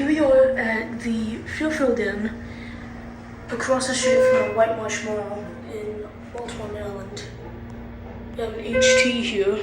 here we are at the Fairfield Inn, across the street from the White Marsh Mall in Baltimore, Maryland. We have an HT here.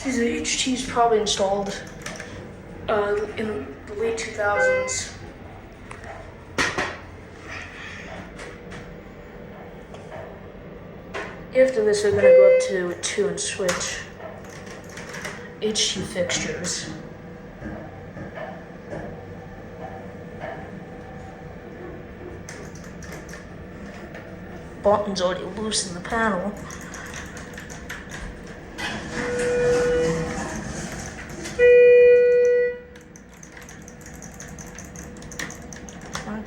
The HT is probably installed in the late 2000s. After this, we're going to go up to 2 and switch. HT fixtures. Button's already loose in the panel.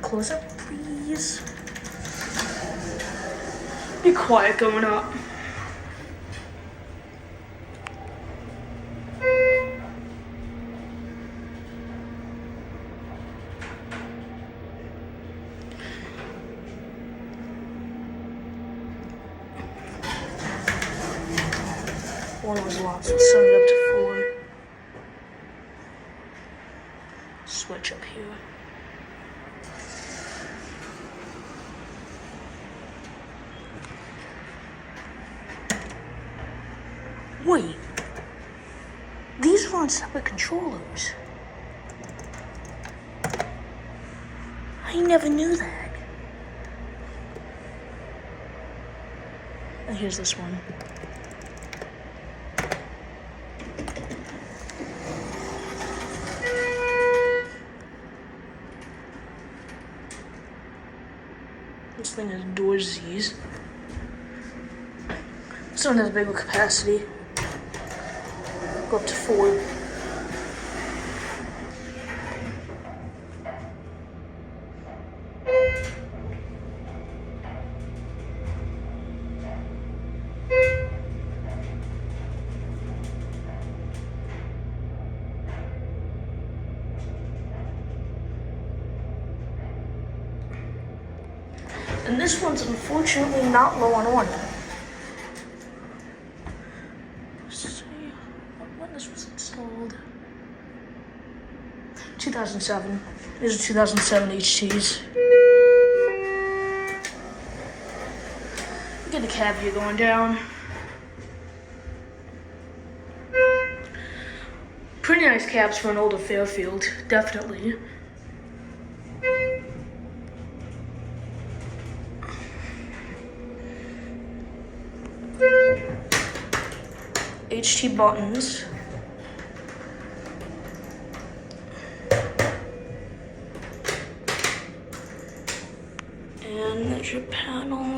Close up, please. Be quiet going up. One was lost, so set it up to 4. Switch up here. Wait, these are on separate controllers. I never knew that. And here's this one. This thing has door Z's. This one has a bigger capacity. Go up to 4. And this one's unfortunately not low on order. When this was installed? 2007. These are 2007 HTs. Get the cab view going down. Pretty nice cabs for an older Fairfield, definitely. HT buttons. And there's your panel.